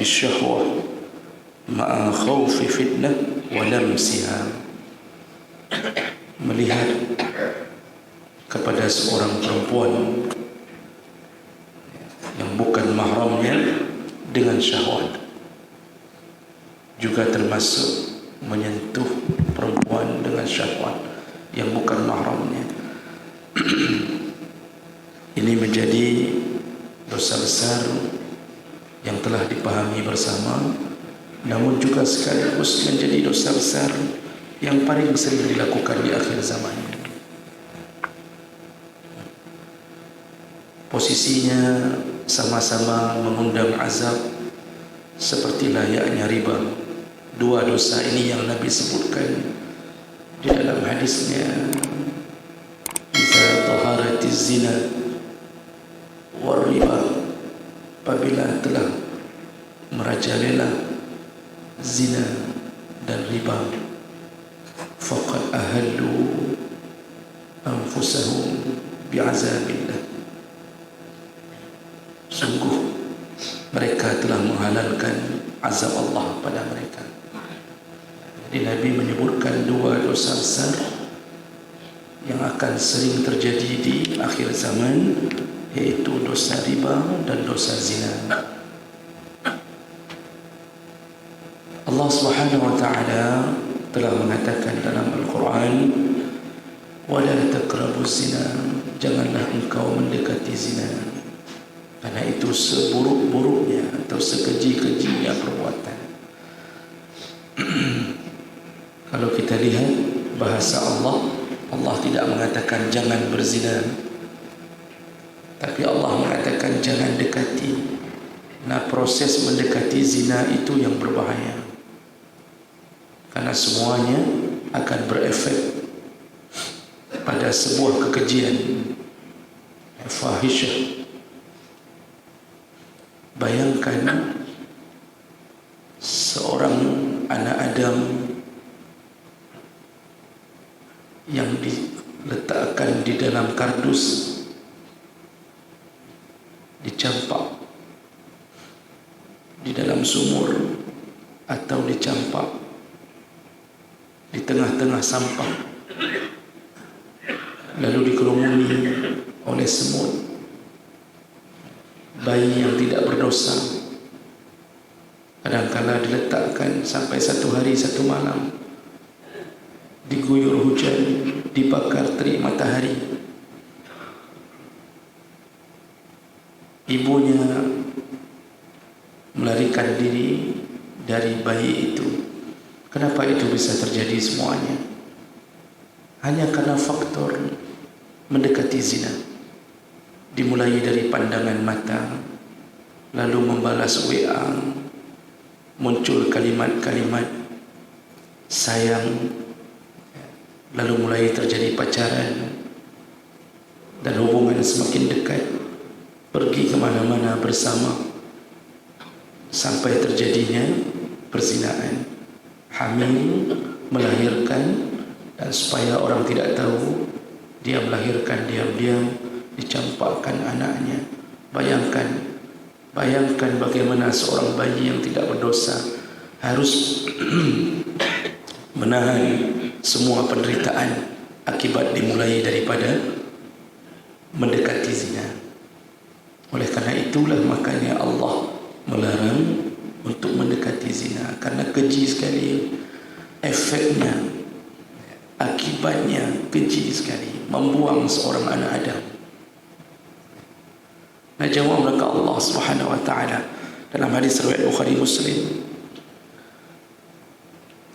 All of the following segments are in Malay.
bisyahwah ma'a khawfi fitnah wa lamsiha. Melihat kepada seorang perempuan yang bukan mahramnya dengan syahwat, juga termasuk menyentuh perempuan dengan syahwat yang bukan mahramnya. Ini menjadi dosa besar yang telah dipahami bersama, namun juga sekaligus menjadi dosa besar yang paling sering dilakukan di akhir zaman. Posisinya sama-sama mengundang azab seperti layaknya riba. Dua dosa ini yang Nabi sebutkan di dalam hadisnya, "Idza taharatiz zina war riba," apabila telah merajalela zina dan riba, faqad ahallu anfusahum bi'azabillah, sungguh mereka telah menghalalkan azab Allah pada mereka. Jadi Nabi menyebutkan dua dosa besar yang akan sering terjadi di akhir zaman, yaitu dosa riba dan dosa zina. Allah Subhanahu wa ta'ala telah mengatakan dalam Al-Quran, "Wala taqrabuz zina," janganlah engkau mendekati zina, karena itu seburuk-buruknya atau sekeji-kejinya perbuatan. Kalau kita lihat bahasa Allah, Allah tidak mengatakan jangan berzina, tapi Allah mengatakan jangan dekati. Nah, proses mendekati zina itu yang berbahaya, karena semuanya akan berefek pada sebuah kekejian, fahisyah. Bayangkan seorang anak Adam yang diletakkan di dalam kardus, dicampak di dalam sumur atau dicampak di tengah-tengah sampah, lalu dikerumuni oleh semut. Bayi yang tidak berdosa kadang-kala diletakkan sampai 1 hari 1 malam, diguyur hujan, dibakar terik matahari. Ibunya melarikan diri dari bayi itu. Kenapa itu bisa terjadi semuanya? Hanya karena faktor mendekati zina. Dimulai dari pandangan mata, lalu membalas WA, muncul kalimat-kalimat sayang, lalu mulai terjadi pacaran dan hubungan semakin dekat, pergi kemana-mana bersama, sampai terjadinya perzinaan, hamil, melahirkan, dan supaya orang tidak tahu, dia melahirkan diam-diam, dicampakkan anaknya. Bayangkan bagaimana seorang bayi yang tidak berdosa harus menahan semua penderitaan akibat dimulai daripada mendekati zina. Oleh karena itulah makanya Allah melarang untuk mendekati zina, karena keji sekali efeknya, akibatnya keji sekali, membuang seorang anak Adam. Nah, jawab mereka Allah Subhanahu wa ta'ala dalam hadis riwayat Bukhari Muslim,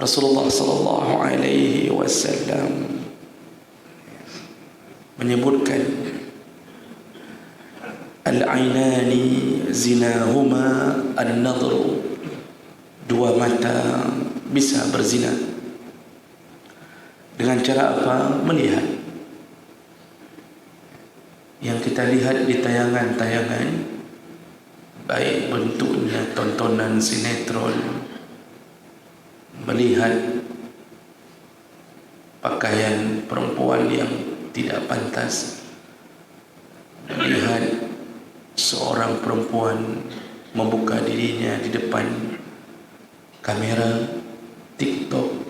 Rasulullah sallallahu alaihi wasallam menyebutkan, al-ainani zinahuma an-nadhru, dua mata bisa berzina. Dengan cara apa? Melihat. Yang kita lihat di tayangan-tayangan, baik bentuknya tontonan sinetron, melihat pakaian perempuan yang tidak pantas, melihat seorang perempuan membuka dirinya di depan kamera TikTok.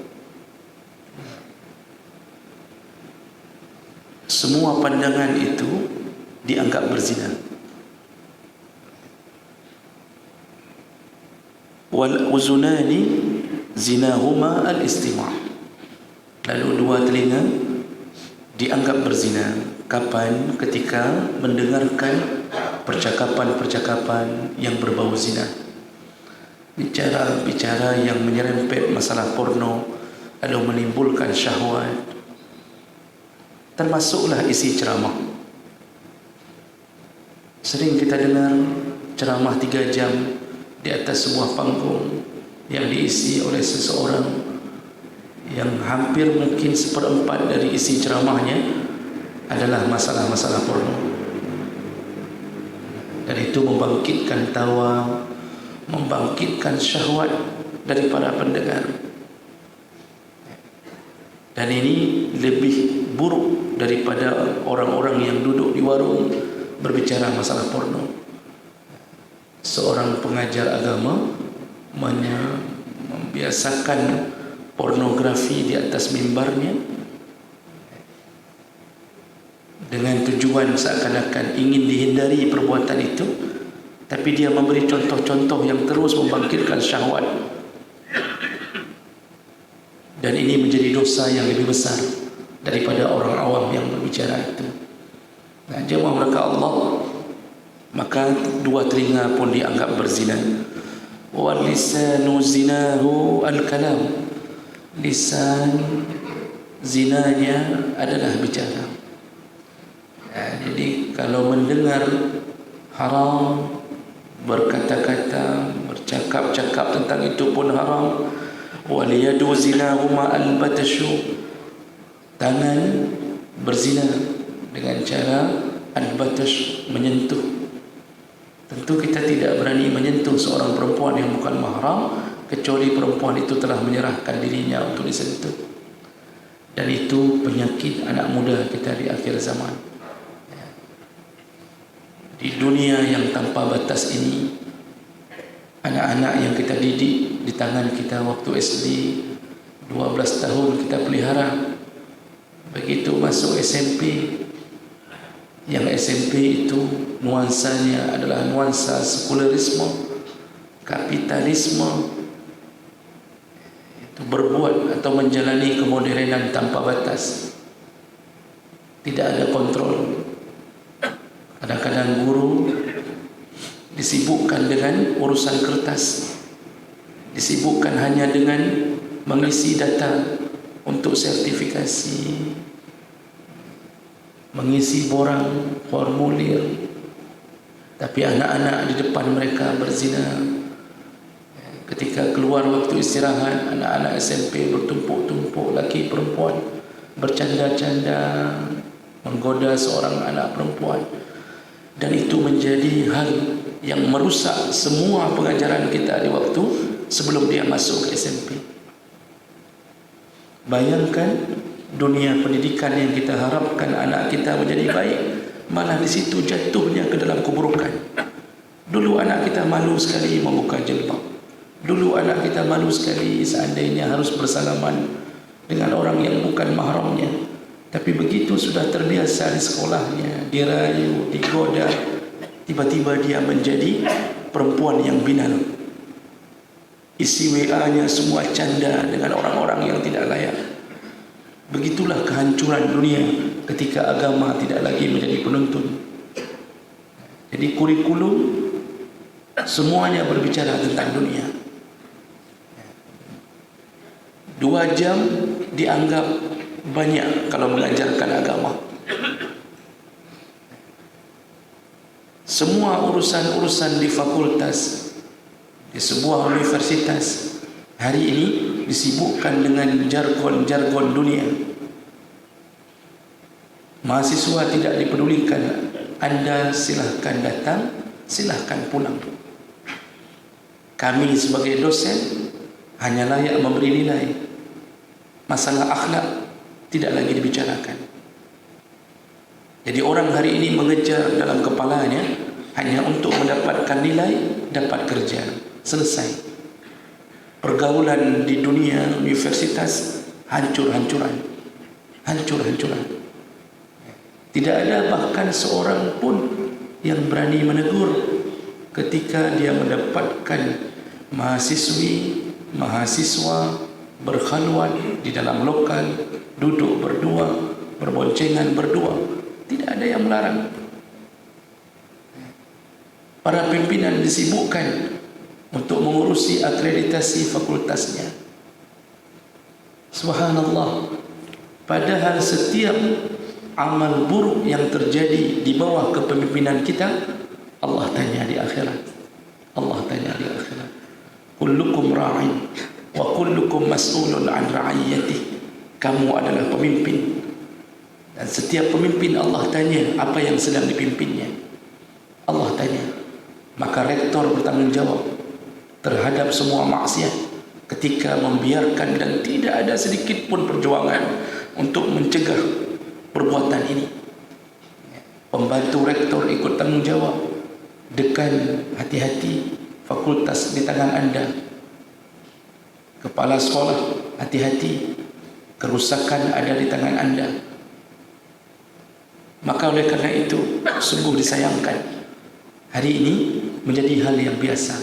Semua pandangan itu dianggap berzina. Wal uzunani zinahuma al-istima'. Lalu dua telinga dianggap berzina. Kapan? Ketika mendengarkan percakapan-percakapan yang berbau zina, bicara-bicara yang menyerempet masalah porno, lalu menimbulkan syahwat. Termasuklah isi ceramah. Sering kita dengar ceramah 3 jam di atas sebuah panggung yang diisi oleh seseorang yang hampir mungkin 1/4 dari isi ceramahnya adalah masalah-masalah porno. Dan itu membangkitkan tawa, membangkitkan syahwat dari para pendengar. Dan ini lebih buruk daripada orang-orang yang duduk di warung berbicara masalah porno. Seorang pengajar agama membiasakan pornografi di atas mimbarnya dengan tujuan seakan-akan ingin dihindari perbuatan itu, tapi dia memberi contoh-contoh yang terus membangkitkan syahwat. Dan ini menjadi dosa yang lebih besar daripada orang awam yang berbicara itu. Nah, jemaah mereka Allah, maka dua telinga pun dianggap berzina. Wal lisanu zinahu al-kalam. Lisan zinanya adalah bicara. Jadi kalau mendengar haram, berkata-kata, bercakap-cakap tentang itu pun haram. Waliyadu zinahuma al-batashu. Tangan berzina dengan cara al-batash, menyentuh. Tentu kita tidak berani menyentuh seorang perempuan yang bukan mahram kecuali perempuan itu telah menyerahkan dirinya untuk disentuh. Dan itu penyakit anak muda kita di akhir zaman. Di dunia yang tanpa batas ini, anak-anak yang kita didik di tangan kita waktu SD 12 tahun kita pelihara, begitu masuk SMP, yang SMP itu nuansanya adalah nuansa sekularisme, kapitalisme, itu berbuat atau menjalani kemodernan tanpa batas, tidak ada kontrol. Kadang-kadang guru disibukkan dengan urusan kertas, disibukkan hanya dengan mengisi data untuk sertifikasi, mengisi borang formulir, tapi anak-anak di depan mereka berzina. Ketika keluar waktu istirahat, anak-anak SMP bertumpuk-tumpuk, laki perempuan bercanda-canda menggoda seorang anak perempuan. Dan itu menjadi hal yang merusak semua pengajaran kita di waktu sebelum dia masuk ke SMP. Bayangkan dunia pendidikan yang kita harapkan anak kita menjadi baik, malah di situ jatuhnya ke dalam keburukan. Dulu anak kita malu sekali membuka jilbab. Dulu anak kita malu sekali seandainya harus bersalaman dengan orang yang bukan mahramnya. Tapi begitu sudah terbiasa di sekolahnya, dirayu, digoda, tiba-tiba dia menjadi perempuan yang binal. Isi WA-nya semua canda dengan orang-orang yang tidak layak. Begitulah kehancuran dunia ketika agama tidak lagi menjadi penuntun. Jadi kurikulum semuanya berbicara tentang dunia. 2 jam dianggap banyak kalau mengajarkan agama. Semua urusan-urusan di fakultas, di sebuah universitas hari ini disibukkan dengan jargon-jargon dunia. Mahasiswa tidak dipedulikan. Anda silahkan datang, silahkan pulang. Kami sebagai dosen hanya layak memberi nilai. Masalah akhlak tidak lagi dibicarakan. Jadi orang hari ini mengejar dalam kepalanya hanya untuk mendapatkan nilai dapat kerja, selesai. Pergaulan di dunia universitas hancur-hancuran. Tidak ada bahkan seorang pun yang berani menegur ketika dia mendapatkan mahasiswa berkhalwat di dalam lokal, duduk berdua, berboncengan berdua. Tidak ada yang melarang. Para pimpinan disibukkan untuk mengurusi akreditasi fakultasnya. Subhanallah. Padahal setiap amal buruk yang terjadi di bawah kepemimpinan kita, Allah tanya di akhirat. Kullukum ra'in wa kullukum mas'ulun an ra'iyatih. Kamu adalah pemimpin, dan setiap pemimpin Allah tanya apa yang sedang dipimpinnya. Allah tanya. Maka rektor bertanggung jawab terhadap semua maksiat ketika membiarkan dan tidak ada sedikit pun perjuangan untuk mencegah perbuatan ini. Pembantu rektor ikut tanggung jawab. Dekan, hati-hati, fakultas di tangan Anda. Kepala sekolah, hati-hati, kerusakan ada di tangan Anda. Maka oleh karena itu sungguh disayangkan hari ini menjadi hal yang biasa.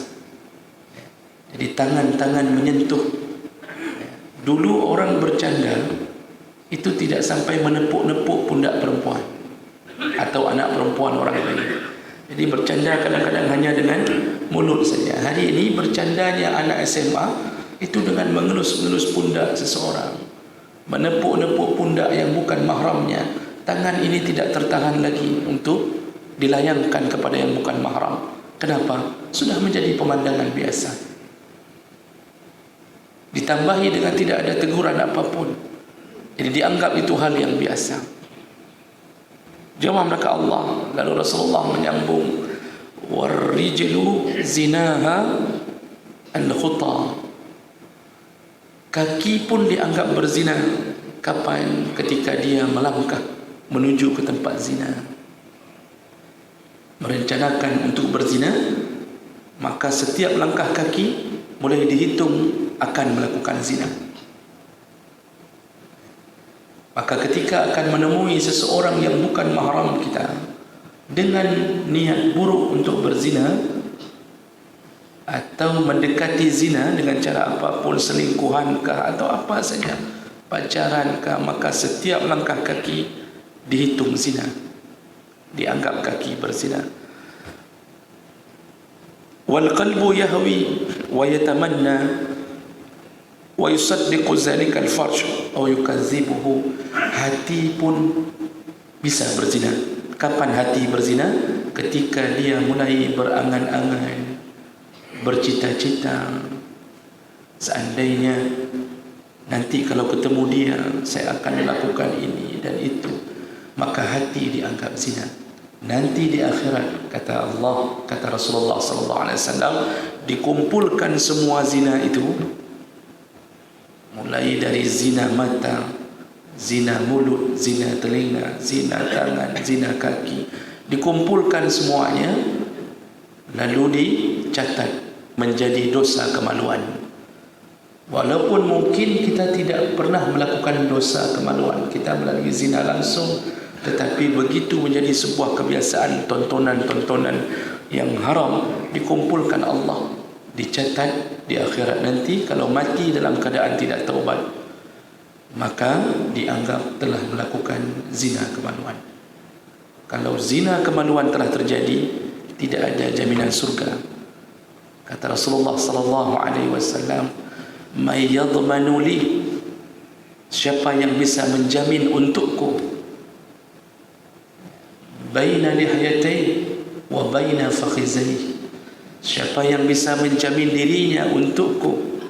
Jadi tangan-tangan menyentuh. Dulu orang bercanda itu tidak sampai menepuk-nepuk pundak perempuan atau anak perempuan orang lain. Jadi bercanda kadang-kadang hanya dengan mulut saja. Hari ini bercandanya anak SMA itu dengan mengelus-ngelus pundak seseorang, menepuk-nepuk pundak yang bukan mahramnya. Tangan ini tidak tertahan lagi untuk dilayangkan kepada yang bukan mahram. Kenapa? Sudah menjadi pemandangan biasa. Ditambahi dengan tidak ada teguran apapun. Jadi dianggap itu hal yang biasa. Jemaah mereka Allah. Lalu Rasulullah menyambung, warrijlu zinaha al-khuta. Kaki pun dianggap berzina. Kapan? Ketika dia melangkah menuju ke tempat zina, merencanakan untuk berzina, maka setiap langkah kaki boleh dihitung akan melakukan zina. Maka ketika akan menemui seseorang yang bukan mahram kita dengan niat buruk untuk berzina atau mendekati zina dengan cara apapun, selingkuhankah atau apa saja, pacarankah, maka setiap langkah kaki dihitung zina, dianggap kaki berzina. Wal qalbu yahwi wa yatamanna wa yusaddiqu zalika al-farj aw yukadzibuhu. Hati pun bisa berzina. Kapan hati berzina? Ketika dia mulai berangan-angan, bercita-cita, seandainya nanti kalau ketemu dia saya akan melakukan ini dan itu, maka hati dianggap zina. Nanti di akhirat, kata Allah, kata Rasulullah SAW, dikumpulkan semua zina itu, mulai dari zina mata, zina mulut, zina telinga, zina tangan, zina kaki, dikumpulkan semuanya, lalu dicatat menjadi dosa kemaluan. Walaupun mungkin kita tidak pernah melakukan dosa kemaluan, kita melalui zina langsung, tetapi begitu menjadi sebuah kebiasaan, tontonan-tontonan yang haram, dikumpulkan Allah, dicatat di akhirat nanti. Kalau mati dalam keadaan tidak taubat, maka dianggap telah melakukan zina kemaluan. Kalau zina kemaluan telah terjadi, tidak ada jaminan surga. Kata Rasulullah SAW, "May yadmanu li?" Siapa yang bisa menjamin untukku baina lihyatai wa baina fakhizai. Siapa yang bisa menjamin dirinya untukku,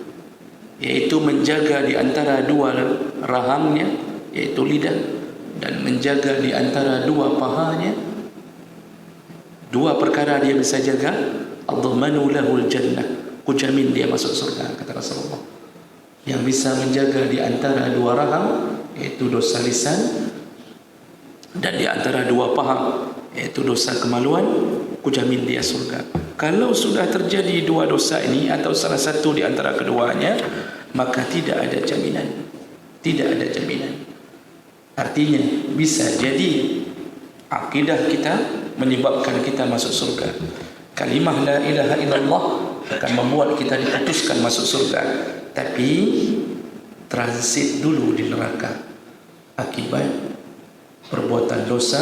yaitu menjaga di antara dua rahangnya, yaitu lidah, dan menjaga di antara dua pahanya. Dua perkara dia bisa jaga. Admanu lahul jannah, ku jamin dia masuk surga, kata Rasulullah. Yang bisa menjaga di antara dua rahang, yaitu dosa lisan, dan di antara dua paha, yaitu dosa kemaluan, ku jamin dia surga. Kalau sudah terjadi dua dosa ini atau salah satu di antara keduanya, maka tidak ada jaminan. Tidak ada jaminan. Artinya bisa jadi akidah kita menyebabkan kita masuk surga. Kalimah la ilaha illallah akan membuat kita diputuskan masuk surga, tapi transit dulu di neraka akibat perbuatan dosa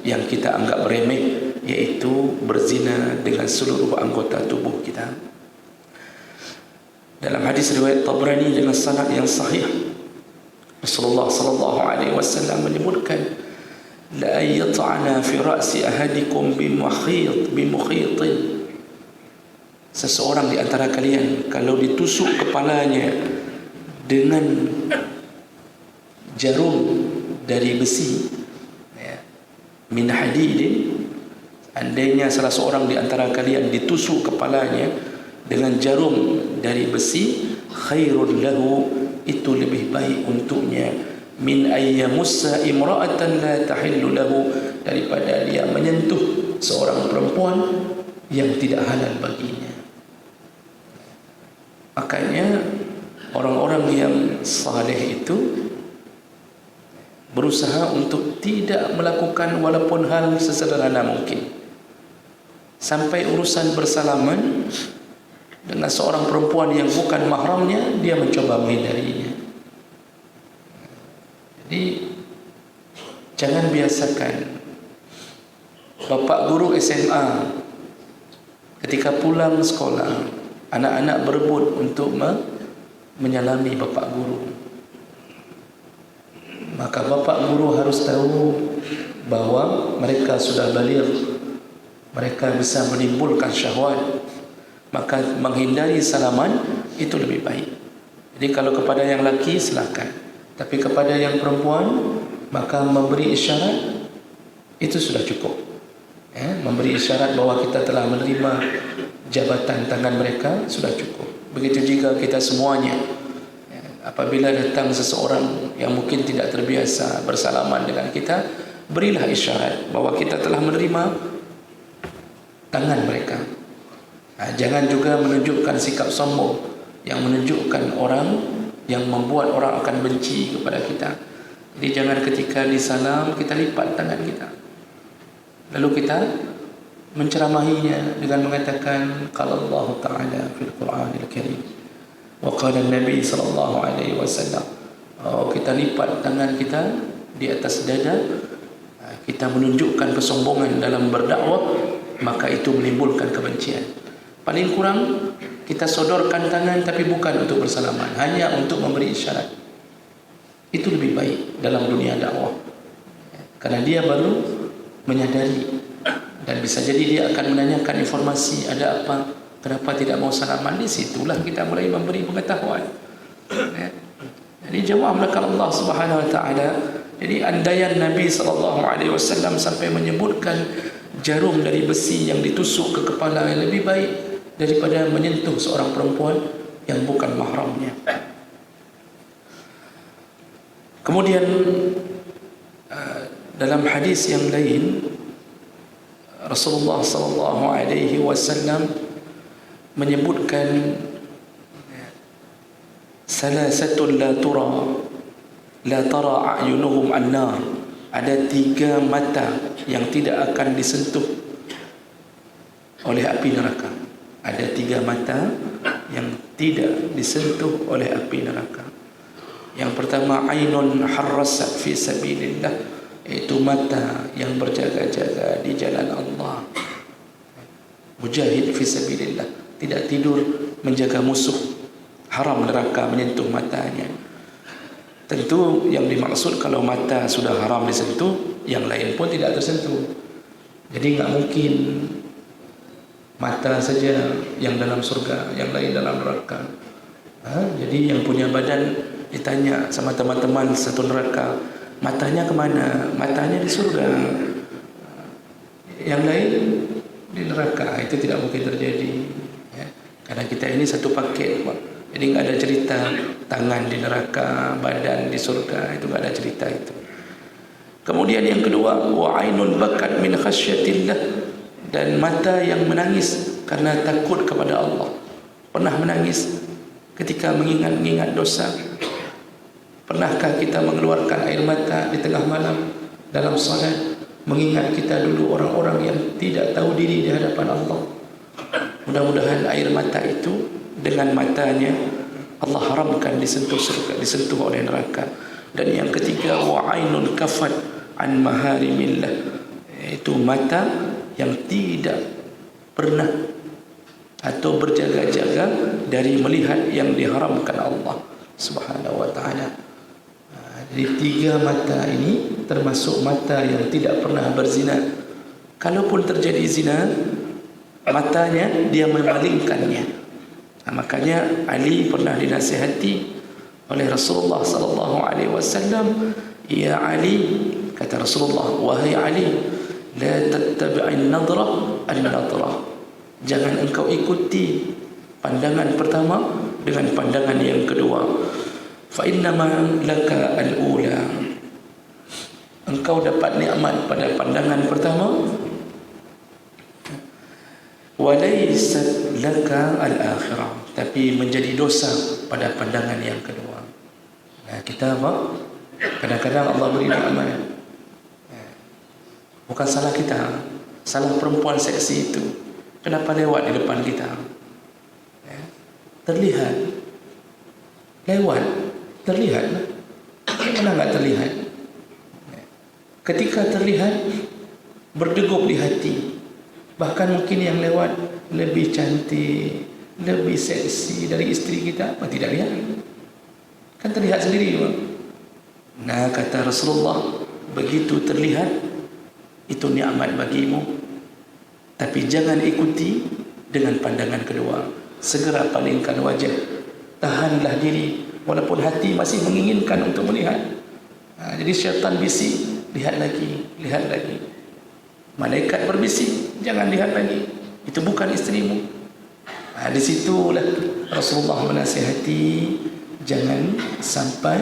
yang kita anggap remeh, yaitu berzina dengan seluruh anggota tubuh kita. Dalam hadis riwayat Tabrani dengan sanad yang sahih, Rasulullah sallallahu alaihi wasallam menyebutkan, la yat'ana fi ra'si ahadikum bimukhitin. Seseorang di antara kalian kalau ditusuk kepalanya dengan jarum dari besi, min hadidin, andainya salah seorang di antara kalian ditusuk kepalanya dengan jarum dari besi, khairun lahu, itu lebih baik untuknya, min ayyamussa imra'atan la tahillu lahu, daripada dia menyentuh seorang perempuan yang tidak halal baginya. Makanya orang-orang yang saleh itu berusaha untuk tidak melakukan walaupun hal sesederhana mungkin. Sampai urusan bersalaman dengan seorang perempuan yang bukan mahramnya, dia mencoba menghindarinya. Jadi jangan biasakan. Bapak guru SMA ketika pulang sekolah, anak-anak berebut untuk menyalami bapak guru. Maka bapak guru harus tahu bahawa mereka sudah baligh, mereka bisa menimbulkan syahwat, maka menghindari salaman itu lebih baik. Jadi kalau kepada yang laki silakan, tapi kepada yang perempuan maka memberi isyarat itu sudah cukup. Memberi isyarat bahawa kita telah menerima jabatan tangan mereka sudah cukup. Begitu juga kita semuanya. Apabila datang seseorang yang mungkin tidak terbiasa bersalaman dengan kita, berilah isyarat bahawa kita telah menerima tangan mereka. Jangan juga menunjukkan sikap sombong yang menunjukkan orang, yang membuat orang akan benci kepada kita. Jadi jangan ketika disalam kita lipat tangan kita, lalu kita menceramahinya dengan mengatakan qala Allah Ta'ala fil Qur'anil Karim wa qala Nabi sallallahu alaihi wasallam. Kita lipat tangan kita di atas dada, kita menunjukkan kesombongan dalam berdakwah, maka itu menimbulkan kebencian. Paling kurang kita sodorkan tangan tapi bukan untuk bersalaman, hanya untuk memberi isyarat. Itu lebih baik dalam dunia dakwah, karena dia baru menyadari, dan bisa jadi dia akan menanyakan informasi, ada apa, kenapa tidak mau salaman. Di situlah kita mulai memberi pengetahuan. Jadi jawab melakukan Allah Subhanahu Wa Taala. Jadi andaian Nabi sallallahu alaihi wasallam sampai menyebutkan jarum dari besi yang ditusuk ke kepala yang lebih baik daripada menyentuh seorang perempuan yang bukan mahramnya. Kemudian dalam hadis yang lain, Rasulullah sallallahu alaihi wasallam menyebutkan salasatun la tara a'yunuhum an-nar. Ada 3 mata yang tidak akan disentuh oleh api neraka. Ada 3 mata yang tidak disentuh oleh api neraka. Yang pertama, ainun harrasat fi sabilillah, itu mata yang berjaga-jaga di jalan Allah. Mujahid fi sabilillah, tidak tidur menjaga musuh, haram neraka menyentuh matanya. Tentu yang dimaksud kalau mata sudah haram disentuh, yang lain pun tidak tersentuh. Jadi enggak mungkin mata saja yang dalam surga, yang lain dalam neraka. Jadi yang punya badan ditanya sama teman-teman satu neraka, matanya kemana? Matanya di surga, yang lain di neraka. Itu tidak mungkin terjadi, ya. Karena kita ini satu paket, jadi nggak ada cerita tangan di neraka, badan di surga, itu nggak ada cerita itu. Kemudian yang kedua, wa ainun bakat min khasyatillah, dan mata yang menangis karena takut kepada Allah. Pernah menangis ketika mengingat-ingat dosa? Pernahkah kita mengeluarkan air mata di tengah malam dalam salat, mengingat kita dulu orang-orang yang tidak tahu diri di hadapan Allah? Mudah-mudahan air mata itu dengan matanya Allah haramkan disentuh surga, disentuh oleh neraka. Dan yang ketiga, wa ainun kafat an maharimillah, itu mata yang tidak pernah atau berjaga-jaga dari melihat yang diharamkan Allah Subhanahu wa taala. Jadi 3 mata ini termasuk mata yang tidak pernah berzina. Kalaupun terjadi zina, matanya dia memalingkannya. Makanya Ali pernah dinasihati oleh Rasulullah sallallahu alaihi wasallam, "Ya Ali," kata Rasulullah, "wahai Ali, la tattabi'in nadrah an-nadrah." Jangan engkau ikuti pandangan pertama dengan pandangan yang kedua. Fa innama laka al-ula, engkau dapat nikmat pada pandangan pertama, wa laysat laka al-akhirah, tapi menjadi dosa pada pandangan yang kedua. Nah, kita apa? Kadang-kadang Allah beri nikmat, bukan salah kita, salah perempuan seksi itu. Kenapa lewat di depan kita? Terlihat, lewat, terlihat. Mana enggak terlihat? Ketika terlihat, berdegup di hati. Bahkan mungkin yang lewat lebih cantik, lebih seksi dari istri kita, apa tidak lihat? Kan terlihat sendiri, Bang. Nah, kata Rasulullah, begitu terlihat, itu nikmat bagimu. Tapi jangan ikuti dengan pandangan kedua. Segera palingkan wajah, tahanlah diri, walaupun hati masih menginginkan untuk melihat. Jadi syaitan bisik, lihat lagi, lihat lagi. Malaikat berbisik, jangan lihat lagi, itu bukan istrimu. Di situlah Rasulullah menasihati, jangan sampai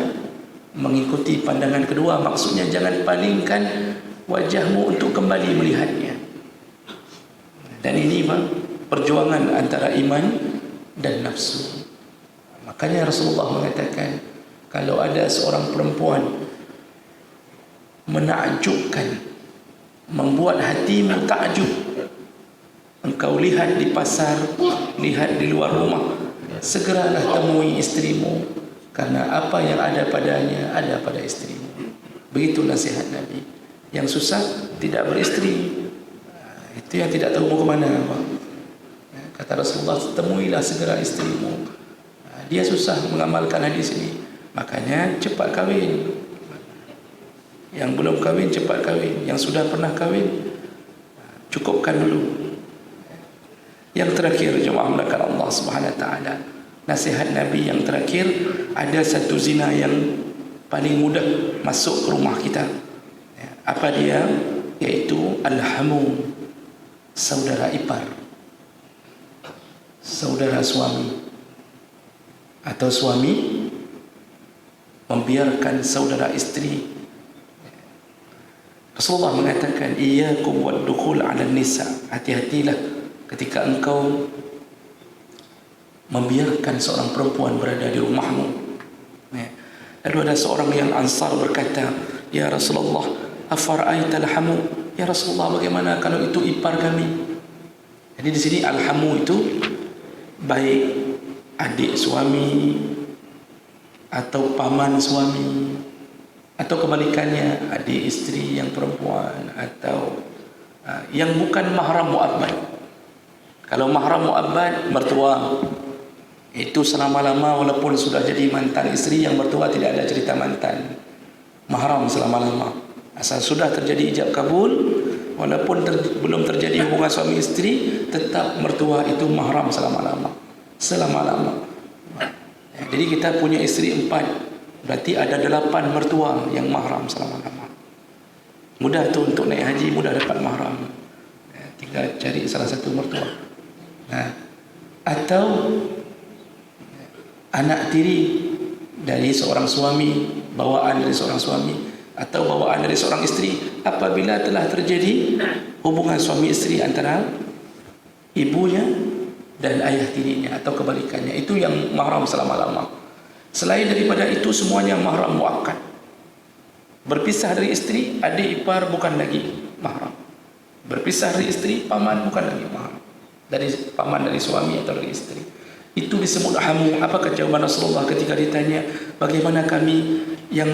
mengikuti pandangan kedua. Maksudnya jangan palingkan wajahmu untuk kembali melihatnya. Dan ini perjuangan antara iman dan nafsu. Makanya Rasulullah mengatakan, kalau ada seorang perempuan menakjubkan, membuat hatimu takjub, engkau lihat di pasar, lihat di luar rumah, segeralah temui istrimu, karena apa yang ada padanya ada pada istrimu. Begitu nasihat Nabi. Yang susah tidak beristri, itu yang tidak tahu mau ke mana. Kata Rasulullah, temuilah segera istrimu. Dia susah mengamalkan hadis ini, makanya cepat kahwin. Yang belum kahwin cepat kahwin, yang sudah pernah kahwin cukupkan dulu. Yang terakhir, jemaah melakukan Allah Subhanahu wa taala, nasihat Nabi yang terakhir, ada satu zina yang paling mudah masuk ke rumah kita. Apa dia? Yaitu al-hamu, saudara ipar, saudara suami, atau suami membiarkan saudara istri. Rasulullah mengatakan, iyyakum wad-dukhul 'ala nisa, hati-hatilah ketika engkau membiarkan seorang perempuan berada di rumahmu. Lalu ada seorang yang Ansar berkata, ya Rasulullah, afara'aita al-hamu, ya Rasulullah, bagaimana kalau itu ipar kami? Jadi di sini al-hamu itu baik adik suami atau paman suami, atau kebalikannya adik istri yang perempuan, atau yang bukan mahram mu'abbad. Kalau mahram mu'abbad, mertua, itu selama-lama walaupun sudah jadi mantan istri, yang mertua tidak ada cerita mantan. Mahram selama-lama. Asal sudah terjadi ijab kabul, walaupun belum terjadi hubungan suami istri, tetap mertua itu mahram selama-lama. Selama-lama. Jadi kita punya istri 4, berarti ada 8 mertua yang mahram selama-lama. Mudah tu untuk naik haji, mudah dapat mahram. Tinggal cari salah satu mertua. Atau anak tiri dari seorang suami, bawaan dari seorang suami, atau bawaan dari seorang istri, apabila telah terjadi hubungan suami isteri antara ibunya dan ayah tirinya atau kebalikannya. Itu yang mahram selama-lama. Selain daripada itu semuanya mahram muakkad. Berpisah dari isteri, adik ipar bukan lagi mahram. Berpisah dari isteri, paman bukan lagi mahram. Dari paman dari suami atau dari isteri. Itu disebut hamu. Apakah jawaban Rasulullah ketika ditanya bagaimana kami yang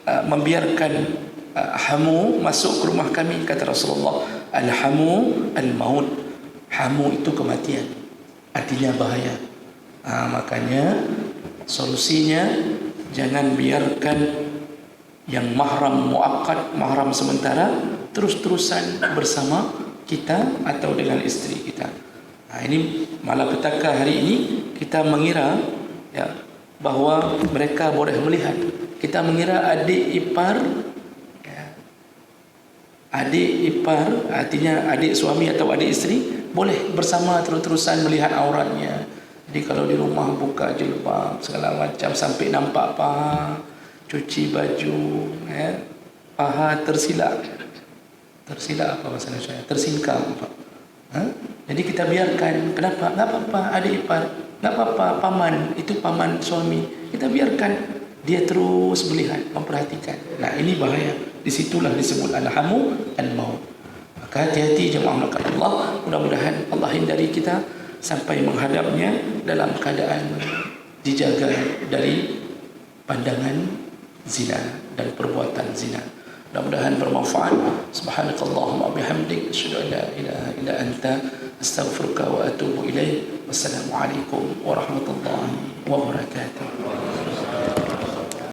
membiarkan hamu masuk ke rumah kami? Kata Rasulullah, al-hamu al-maut. Hamu itu kematian, artinya bahaya. Makanya solusinya jangan biarkan yang mahram muakkad, mahram sementara terus-terusan bersama kita atau dengan isteri kita. Ini malapetaka hari ini kita mengira ya, bahawa mereka boleh melihat. Kita mengira adik ipar ya, adik ipar artinya adik suami atau adik isteri boleh bersama terus-terusan melihat auratnya. Jadi kalau di rumah buka jilbab segala macam sampai nampak paha, cuci baju ya, paha tersilap. Tersilap apa bahasa Indonesia? Tersingkap. Jadi kita biarkan. Kenapa? Enggak apa-apa adik ipar, enggak apa-apa paman, itu paman suami. Kita biarkan dia terus melihat, memperhatikan. Nah, ini bahaya. Disitulah disebut al-hamu al-maut. Maka hati-hati jemaah melakukan Allah. Mudah-mudahan Allah hindari kita sampai menghadapnya dalam keadaan dijaga dari pandangan zina dan perbuatan zina. Mudah-mudahan bermanfaat. Subhanakallahumma bihamdik asyhadu an la ilaha illa anta astaghfiruka wa atubu ilaik. Wassalamualaikum warahmatullahi wabarakatuh.